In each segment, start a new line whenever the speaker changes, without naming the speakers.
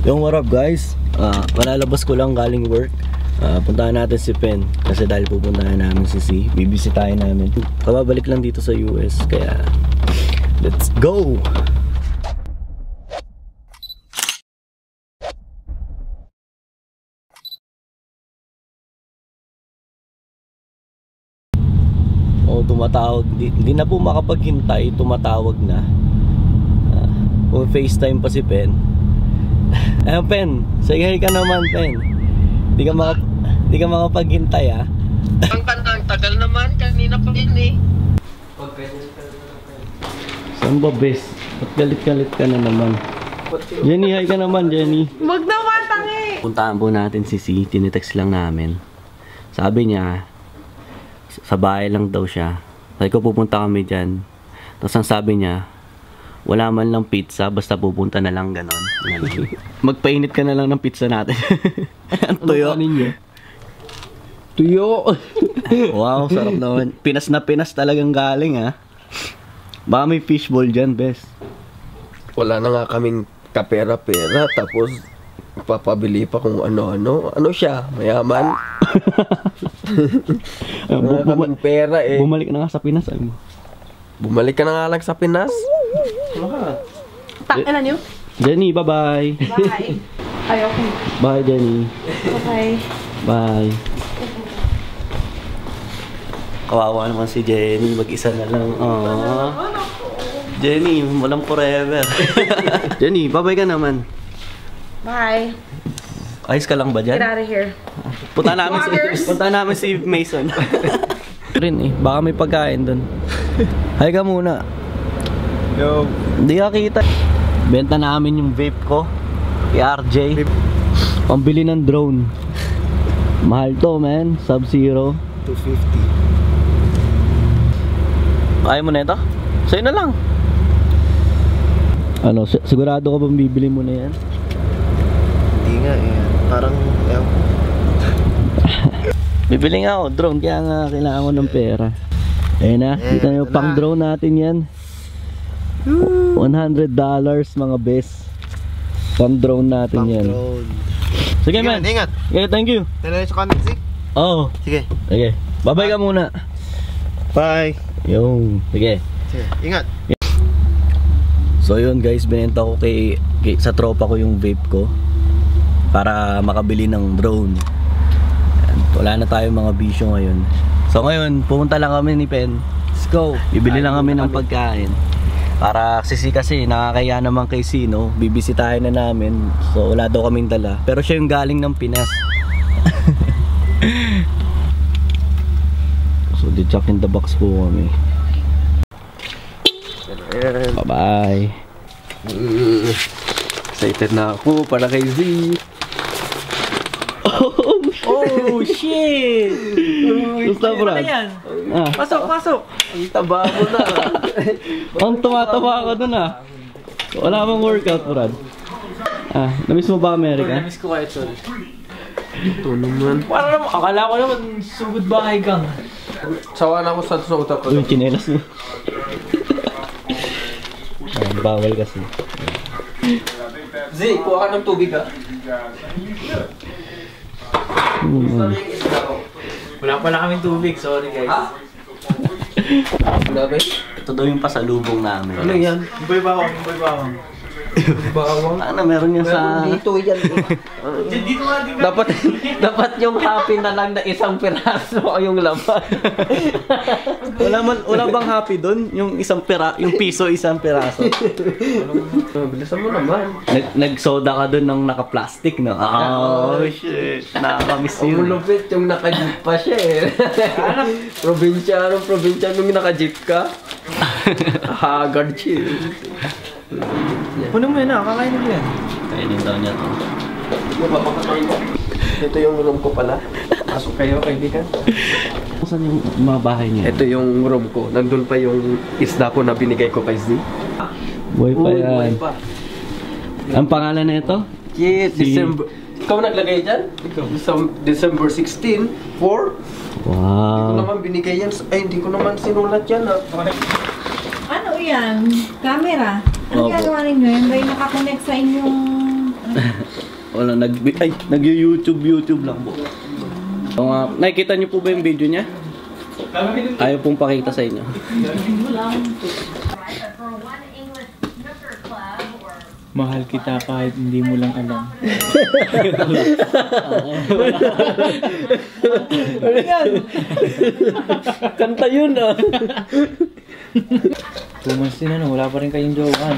Yung what up guys, malalabas ko lang galing work. Puntahan natin si Pen kasi dahil pupuntahan namin si C. Bibisitahin namin. Kababalik lang dito sa US kaya let's go! Oh, tumatawag. Hindi na po makapaghintay, tumatawag na. FaceTime pa si Pen. Ayun Pen, sige ka naman Pen. Di ka makapaghintay ah.
Ang tagal naman, kanina pa din eh.
Saan ba bes? Ba't galit-galit ka na naman? Jenny, hi ka naman Jenny.
Wag naman, tangi!
Puntaan po natin si C, tinitext lang namin. Sabi niya, sa bahay lang daw siya. Sabi ko pupunta kami dyan. Tapos ang sabi niya, wala man lang pizza, basta pupunta na lang ganon. Magpainit ka na lang ng pizza natin. Ang tuyo. Tuyo. Wow, sarap naman. Pinas na Pinas talagang galing ha. Baka may fishball dyan, best.
Wala na nga kaming kapera-pera, tapos papabili pa kung ano-ano. Ano siya? Mayaman? Wala kaming pera eh.
Bumalik na nga sa Pinas. Ay mo.
Bumalik ka na nga lang sa Pinas?
Takilan niyo?
Jenny, bye-bye.
Bye. Ay, okay.
Bye, Jenny.
Okay.
Bye. Kawawa naman si Jenny, mag-isa na lang. Aww. Jenny, walang forever. Jenny, bye-bye ka naman.
Bye.
Ayos ka lang ba dyan?
Get out of here.
Punta namin si Mason. Rin eh, baka may pagkain dun. Hay ka muna.
Yo.
Hindi ka kita. Benta namin yung vape ko kay RJ. Pambili ng drone. Mahal to man, Sub-Zero
250.
Kaya mo na ito? Sa'yo na lang. Ano, sigurado ka bang bibili mo na yan?
Hindi nga eh. Parang
Bibili nga ako drone, kaya nga kailangan ko ng pera. Ayun na, kita nyo pang drone natin yan. $100 mga best. Pang drone natin yan. Sige man.
Ingat.
Okay, thank you.
Tala sa comment si?
Oo.
Sige.
Sige. Bye-bye ka muna.
Bye.
Yung. Sige.
Sige. Ingat.
So yun guys, binenta ko sa tropa ko yung vape ko para makabili ng drone. Wala na tayong mga bisyo ngayon. So ngayon, pumunta lang kami ni Pen. Let's go. Bibili lang kami ng pagkain. Para kasi nakakaya naman kay Sino, bibisitahin na namin. So wala daw kaming dala. Pero siya yung galing ng Pinas. So the Jack in the Box po kami. Bye-bye.
Excited na ako para kay Z.
Oh shit! Gusto bro?
Pasok.
Ang taba mo na.
Ang tumataba ako dun ah. Wala bang workout, Brad? Namiss mo ba America?
Namiss ko kahit sol.
Ito naman.
Parang naman, akala ko naman sugod bahay kang.
Sawa na ako sa utak ko.
Uy, chinelas mo. Bawal kasi.
Z, kuha ka ng tubig ha.
Wala pala kaming tubig, sorry guys.
Wala ba?
Ito daw yung pasalubong namin.
Ano yan?
Boy bawang.
Bawang?
Ano, meron yan sa...
Dito yan.
Dito nga, di ba?
Dapat yung happy na lang na isang piraso yung laman.
Wala bang happy dun? Yung yung piso isang piraso.
Bilisan mo naman.
Nagsoda ka dun ng naka-plastic, no? Oh, shit. Nakakamiss
Ang
yun.
lupit yung naka-jeep pa siya eh. Probinsya nung naka-jeep ka. Haggard siya.
Puno mo yun na, kakainin mo yan.
Kainin daw niya to.
Ito yung room ko pala. Pasok kayo, kaibigan.
Saan yung mga bahay niya?
Ito yung room ko. Nandun pa yung isda ko na binigay ko kay Z.
Buhay pa yan.
Buhay pa.
Ang pangalan na ito?
Yeah, December. Ikaw naglagay dyan? December 16, 4. Hindi ko
Wow.
naman binigay yan. Ay, hindi ko naman sinulat yan.
Ano yan? Camera? Ano
Opo.
ginagawa ninyo? Yan ba yung nakakonect sa inyong
Wala, nag-YouTube lang po. So, nakikita niyo po ba yung video niya? Ayaw pong pakita sa inyo.
Mahal kita kahit hindi mo lang alam.
Kanta yun ah.
2 months din ano, wala pa rin kayong jowa.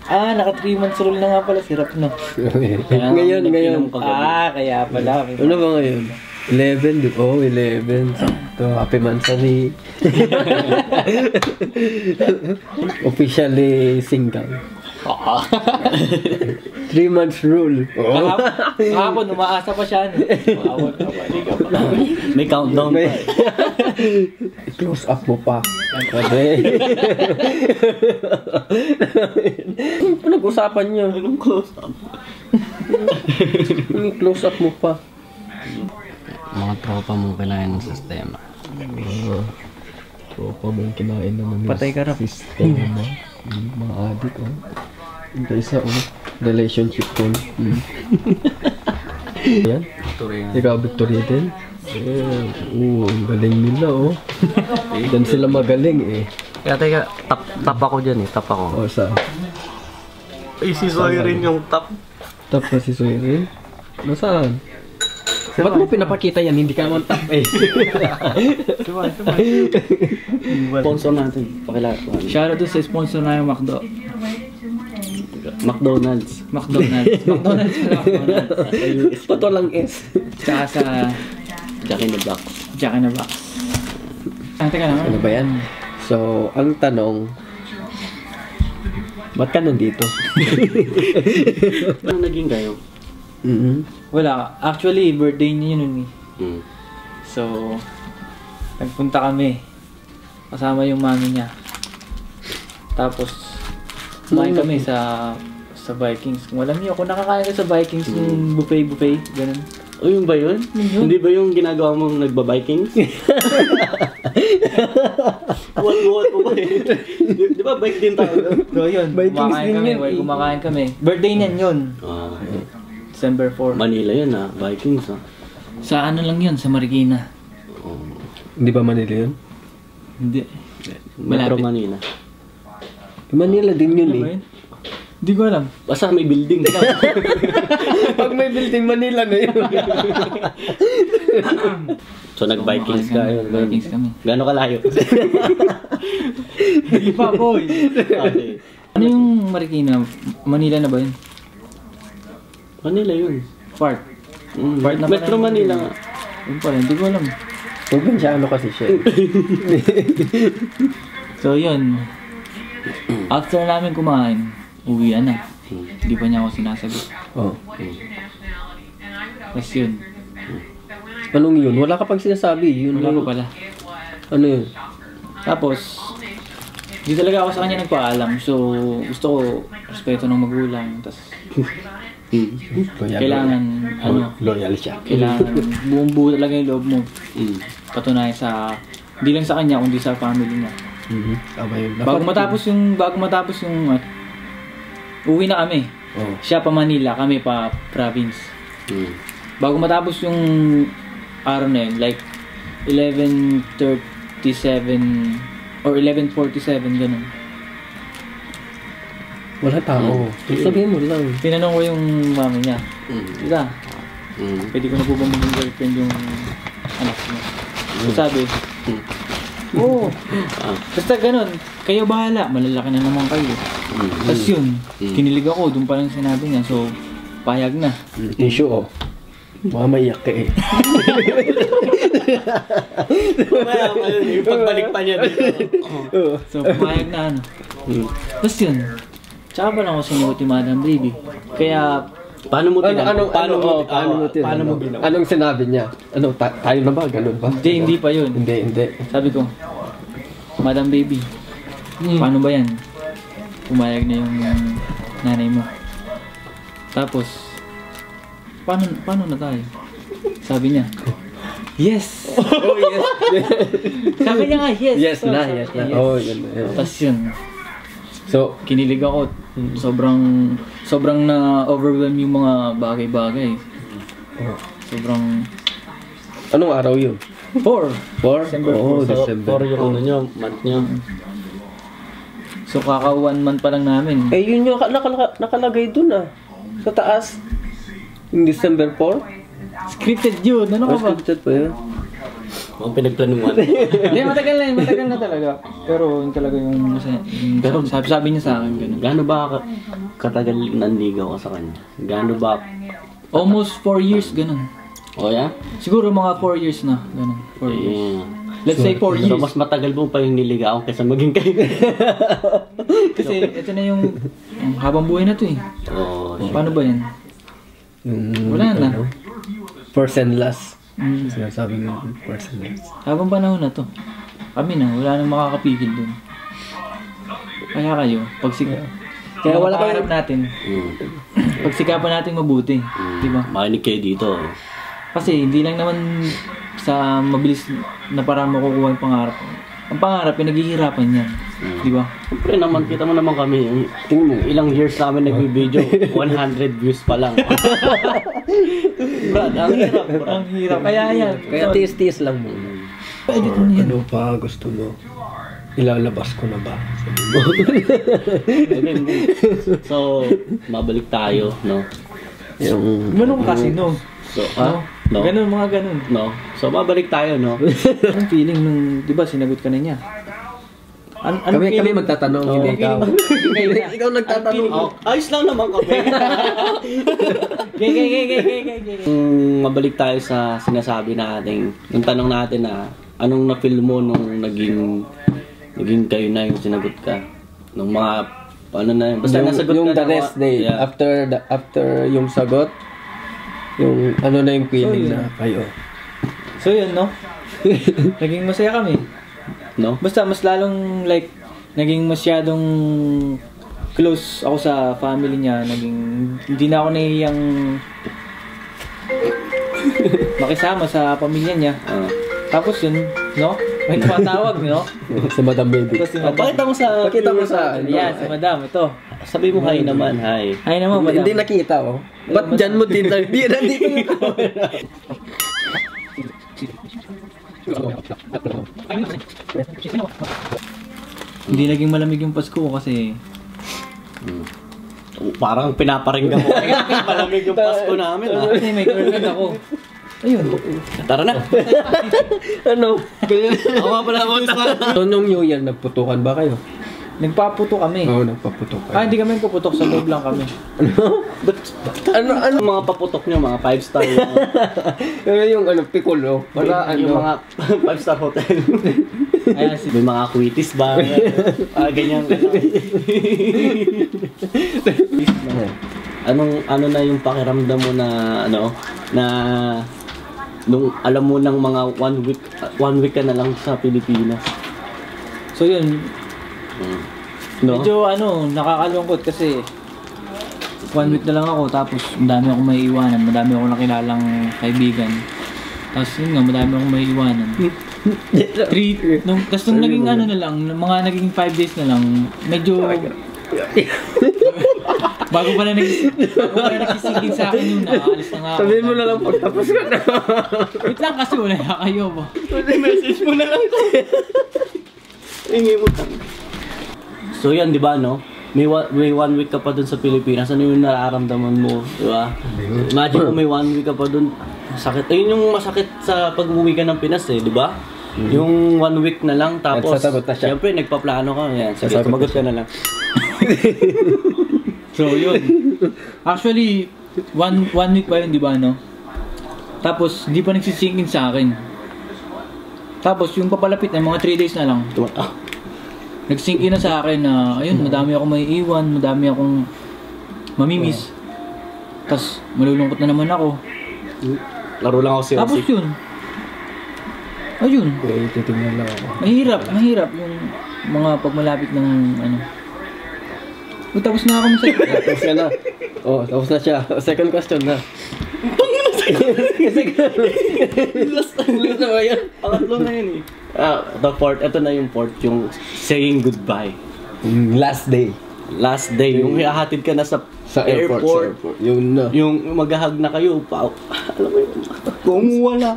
Naka 3 months rule na nga pala, sirap no.
Ngayon.
Kaya pala.
Ano ba ngayon? 11, di ba? Oh, 11. Sakto. Happy Mansari. Officially single. 3 months rule.
Kahapon, umaasa pa siya.
May countdown pa.
Close up mo pa. Okay. Pinag-usapan niyo.
Anong close up?
Close up mo pa.
Mga tropa mo kinain ng sistema.
Tropa mo yung kinain naman yung
Patay ka rap.
sistema. Mga adik, oh. Yung isa, oh. Relationship ko. Yan. Ikaw, Victoria din? Ang galing nila, oh. Diyan sila magaling, eh.
Kaya teka, tap ako dyan eh, tap ako.
O, saan?
Ay, si Zoe rin yung tap.
Tap na si Soyrin? Nasaan? Ba't mo pinapakita yan? Hindi ka naman tap, eh.
Sponsor natin. Pakilala.
Shoutout doon sa sponsor na yung
McDonald's.
McDonald's pala, McDonald's.
Pato lang S.
Tsaka sa
Jack in the Box.
Jack in the Box. Teka naman.
Ano ba yan? So, ang tanong, ba't ka nandito?
Ano naging kayo?
Wala. Actually, birthday niya yun eh.
Mm.
So, nagpunta kami. Kasama yung mami niya. Tapos, kumain kami sa Vikings. Kung alam niyo, kung nakakain ka sa Vikings, yung buffet, ganun.
O yung ba yun?
Yun.
Hindi ba yung ginagawa mong nagba-Vikings? Buhat-buhat mo ba eh? Di ba bike din tayo?
So yun,
Vikings din yun eh.
kumakain kami. Birthday niyan yun. December 4.
Manila yun ah, Vikings ah.
Sa ano lang yun, sa Marikina.
Hindi ba Manila yun?
Hindi.
Metro
Malapit.
Manila.
Manila din yun,
Ano ba
eh.
yun? Hindi ko alam.
Basta may building.
Pag may building Manila na yun.
So nag-Vikings ka yun.
Vikings kami.
Gano'n kalayo?
Hindi pa, boy.
Okay.
Ano yung Marikina? Manila na ba yun?
Manila yun.
Part. Part na
Metro
pala.
Manila nga.
Yun pala, hindi ko alam.
Probinsyano kasi siya.
So yun. After namin kumain, uwian na. Hindi pa niya ako sinasagot.
Oh.
Tapos yun.
Anong yun? Wala ka pang sinasabi. Yun
Wala
lang.
ko pala.
Ano yun?
Tapos, hindi talaga ako sa kanya nagpaalam. So, gusto ko respeto ng magulang. Tapos, kailangan,
loyal siya.
kailangan buong buo talaga yung loob mo. Patunayan sa, hindi lang sa kanya, kundi sa family niya.
Tama yun.
Bago matapos yung uwi na kami.
Oh.
Siya pa Manila, kami pa province. Bago matapos yung araw na yun, like 11:37 or 11:47 ganun.
Wala tao. Sabihin mo lang.
Tinanong ko yung mami niya. Tita, pwede ko na po ba maging girlfriend yung anak mo? So sabi, oo. Basta ganun, kayo bahala, malalaki na naman kayo. Tapos yun, kinilig ako, doon pa lang sinabi niya. So, payag na.
Issue, oh. Baka maiyak ka eh.
Yung pagbalik pa niya dito.
So, payag na ano. Tapos yun, tsaka pa lang ako sinuot yung Madam Baby. Kaya,
Paano mo tinanong?
Paano mo ginawa? Anong sinabi niya? Ano, tayo na ba? Ganun ba?
hindi pa yun.
Hindi.
Sabi ko, Madam Baby, paano ba yan? Pumayag na yung nanay mo. Tapos, paano na tayo? Sabi niya, yes!
Oh, yes.
Sabi niya nga, yes!
Yes
So,
na,
sabi
yes
niya,
na. Oh, yun.
Tapos yun,
So,
Kinilig ako. Sobrang na-overwhelm yung mga bagay-bagay. Sobrang...
anong araw yun?
4.
4?
December
Oo,
4.
December.
yung ano nyo, month nyo.
So kaka 1 month pa lang namin.
Eh, yun yung nakalagay dun ah. Sa taas. Yung December 4?
Scripted yun. Ano ka ba?
Scripted pa yun.
Mga pinagplanuhan.
Hindi, matagal na yun. Matagal na talaga. Pero yun talaga yung... Pero sabi niya sa akin ganun.
Gaano ba katagal nanligaw ka sa kanya? Gaano ba?
Almost 4 years, ganun.
O yeah?
Siguro mga 4 years na. Ganun. 4 years.
Yeah.
Let's say 4
So
years.
mas matagal mo pa yung niligawan kaysa maging kayo.
Kasi ito na yung habang buhay na to eh.
Oo.
Paano ba yan? Wala na.
First and last.
Mm.
Sinasabi nga first and last.
Habang panahon na to. Kami na, wala nang makakapigil dun. Kaya kayo, kaya wala pangarap natin, pagsikapan natin mabuti. Di ba?
Makinig kayo dito.
Kasi hindi lang naman sa mabilis na parang makukuha yung pangarap. Ang pangarap, pinaghihirapan yan. Di ba?
Siyempre naman, kita mo naman kami. Tingnan mo, ilang years namin nag-video. 100 views pa lang. Brad, ang hirap.
Ang hirap. Kaya yan.
Kaya tiis-tiis lang mo.
Edit mo yan.
Ano pa gusto mo? Ilalabas ko na ba?
So, mabalik tayo, no?
Yung...
Manong kasi no.
So, no?
Ganun, mga ganun.
No? So, mabalik tayo, no?
Anong feeling nung, di ba, sinagot ka na niya?
Kami magtatanong, hindi ikaw. Ikaw nagtatanong.
Oh, ayos lang naman kami. Mabalik tayo sa sinasabi natin. Yung tanong natin na, anong na-feel mo nung naging kayo na yung sinagot ka? Nung mga, ano na yun? Basta nasagot
yung
ka
the rest day,
yeah.
after yung sagot, yung ano na yung feeling
So,
na kayo.
So yun, no? Naging masaya kami.
No?
Basta mas lalong like, naging masyadong close ako sa family niya. Hindi na ako nahihiyang makisama sa pamilya niya. Tapos yun, no? May tumatawag, no?
Sa Madam Baby.
Tapos si Madam.
Pakita mo sa
Ayan, si Madam, ito.
Sabi mo hi naman, hi.
Hi naman, Madam.
Hindi nakita, oh. Ba't dyan mo din? Hindi, nandito yung camera.
Hindi naging malamig yung Pasko ko kasi
Parang pinaparinggan mo. Malamig yung Pasko namin, ha?
kasi may girlfriend ako. Ayun.
Tara na.
Ano?
Ako nga pala mo.
So, nung New Year, nagputukan ba kayo?
Nagpaputo kami.
Oo, nagpaputok kayo.
Hindi kami nagpuputok. Sa loob lang kami.
Ano?
Mga paputok nyo, mga 5-star.
Ano yung ano, piccolo? Wala
Yung
ano.
mga 5-star hotel.
Ayan,
May mga quitis ba? Ganyan. Ano na yung pakiramdam mo na na nung alam mo ng mga 1 week ka na lang sa Pilipinas.
So yun,
No?
medyo nakakalungkot kasi 1 week na lang ako tapos madami akong may iwanan, madami akong nakilalang kaibigan. Tapos yun nga, madami akong may iwanan. Tapos nung naging na lang, mga naging 5 days na lang, medyo bago pala nagsisigil sa akin yung nakaalis na nga ako.
Sabihin mo na lang pagtapos ka na.
Wait lang kasi wala na kayo ba?
Message mo na lang ko. Ingi mo. So yan, di ba, no? May 1 week ka pa dun sa Pilipinas. Ano yung nararamdaman mo, di ba? Imagine mo may 1 week ka pa dun. Masakit. Ayun yung masakit sa pag-uwi ka ng Pinas, eh, di ba? Yung 1 week na lang, tapos
Nagsasagot na siya.
siyempre nagpaplano ka. Yan, sige,
Sasagot
kumagot ka na lang.
So yun. Actually, one week pa yun, di ba, no? Tapos, hindi pa nagsisingin sa akin. Tapos, yung papalapit na mga 3 days na lang, nagsingin na sa akin na, ayun, madami akong may iwan, madami akong mamimiss. Tapos, malulungkot na naman ako.
Laro lang ako si
Tapos
Osik.
yun. Ayun.
Okay, titingnan lang ako.
Mahirap yung mga pagmalapit ng tapos na ako
Tapos ka na. Oh, tapos na siya. Second question na.
Last na ba yan? Pangatlo na yun eh. The fourth, ito na yung fourth, yung saying goodbye.
Last day.
Last day, yung ihahatid ka na sa
airport. Sa airport. Yun na.
Yung maghahag na kayo, alam mo yun, kung wala.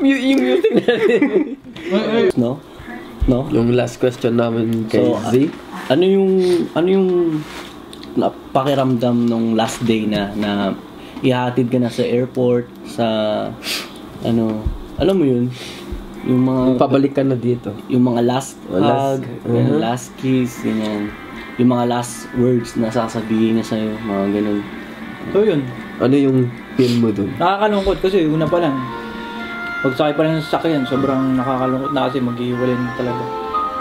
Yung music natin.
No? No?
Yung last question namin kay
So,
Z.
Ano yung pakiramdam nung last day na ihahatid ka na sa airport, sa alam mo yun, yung mga
Pabalik ka na dito.
yung mga last hug,
Mhm.
last kiss, ganyan. Yung mga last words na sasabihin niya sa'yo, mga ganun.
So yun,
Ano yung feel mo dun?
nakakalungkot kasi una pa lang. Pagsakay pa lang ng sasakyan, sobrang nakakalungkot na kasi maghihiwalay na talaga.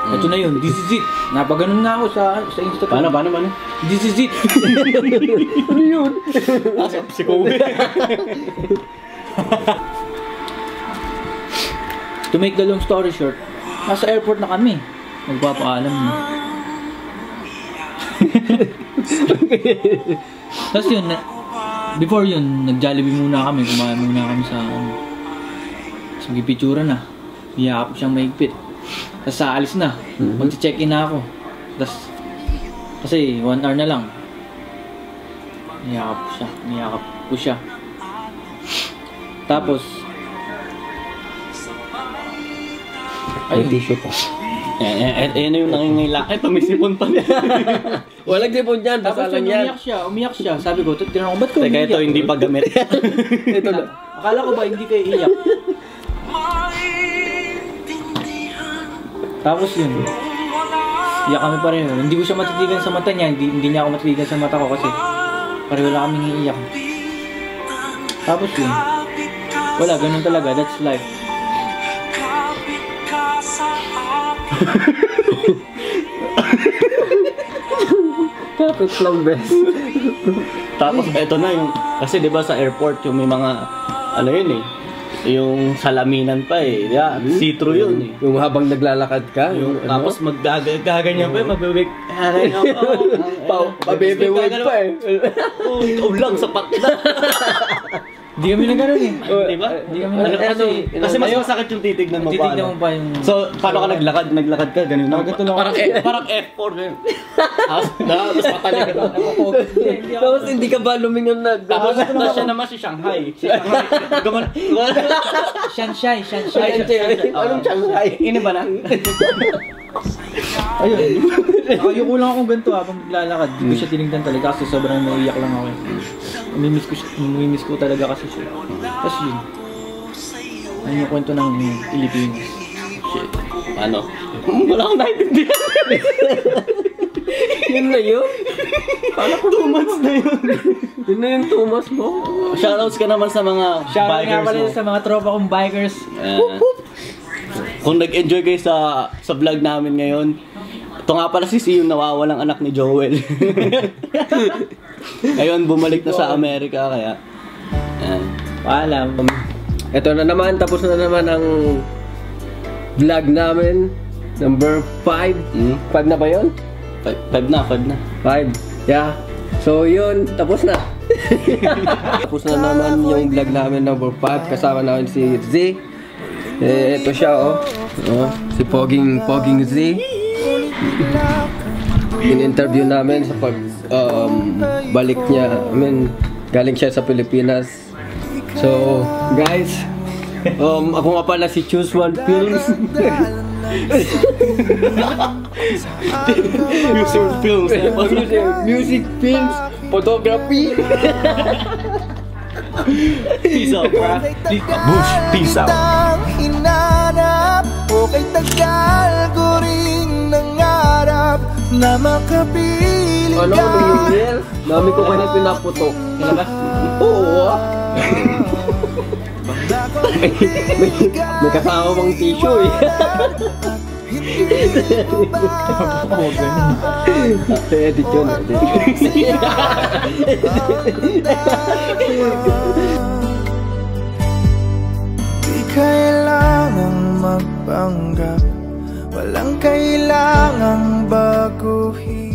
Ito na yun, this is it. Napaganon na ako sa Instagram.
Paano?
This is it.
Ano yun?
Si Kobe.
To make the long story short, nasa airport na kami. Magpapaalam na. Tapos yun, before yun, nag-Jollibee muna kami. Kumain muna kami sa magpipitsura na. Iyakap siyang mahigpit. Tapos aalis na. Mag-check-in na ako. Tapos, kasi 1 hour na lang. Niyakap ko siya. Tapos,
Ay, tissue pa.
Ayan na yung nangingayla. Ay, tumisipon pa niya.
Walang tipon dyan.
tapos
Basta lang
yun,
yan.
umiyak siya. Sabi ko, tinanong ko, ba't ka
Teka,
umiyak?
ito hindi pa gamit.
Ito na.
Akala ko ba hindi kayo iyak? Tapos yun, iyak kami pareho. Hindi ko siya matitigan sa mata niya, hindi niya ako matitigan sa mata ko kasi pareho lang kami iiyak. Tapos yun, wala, ganun talaga, that's life.
Kapit lang, best.
Tapos eto na yung, kasi 'di ba sa airport yung may mga yun eh, yung salaminan pa eh. Yeah, see-through yun eh.
Yung habang naglalakad ka. Yung
Tapos maggaganyan pa eh, magbibig.
Pabebe-word pa eh.
Oh, ikaw lang, sapat na.
Hindi kami na ganun eh.
Di ba?
Hindi kami na
Kasi mas masakit yung titignan mo pa.
titignan mo pa yung...
So, paano ka naglakad? Naglakad ka, ganun na.
Ganito lang.
Parang F4 ganun. Tapos patalig ka.
Tapos hindi ka ba lumingon na?
Tapos siya naman si Shanghai.
Shanshai.
Anong Shanghai?
Ini ba na?
Ayun. Nakayuko lang akong ganito habang naglalakad. Hindi ko siya tinignan talaga kasi sobrang naiiyak lang ako. Namimiss ko talaga kasi siya. Tapos yun. Ayun yung kwento ng Pilipinas.
Shit. Ano? Wala akong naintindihan.
Yun na yun?
Paano ko 2 months na yun?
Yun na yung Thomas mo?
Shoutouts ka naman sa mga
Shoutout nga
bikers
pala
mo.
sa mga tropa kong bikers.
Kung nag-enjoy kayo sa vlog namin ngayon, ito nga pala si yung nawawalang anak ni Joel. Ngayon, bumalik na sa Amerika, kaya...
Paalam.
Ito na naman, tapos na naman ang vlog namin. Number 5. 5 na ba yun?
5 na.
5. Yeah. So yun, tapos na. Tapos na naman yung vlog namin number 5. Kasama namin si Z. Ito siya si Poging Z. In-interview namin sa balik niya. Galing siya sa Pilipinas. So, guys, ako nga pala si Choose One Films.
User Films.
Music, films, photography.
Peace out, bro. Bush, peace out.
Hinanap o kay tagal ko rin nangarap na makapiling
Ano
ka.
yung year? Dami ko kayo pinaputok.
Talaga?
Oo. May kasama bang tissue eh. Edit yun.
Di kailangang magpanggap, walang kailangang baguhin.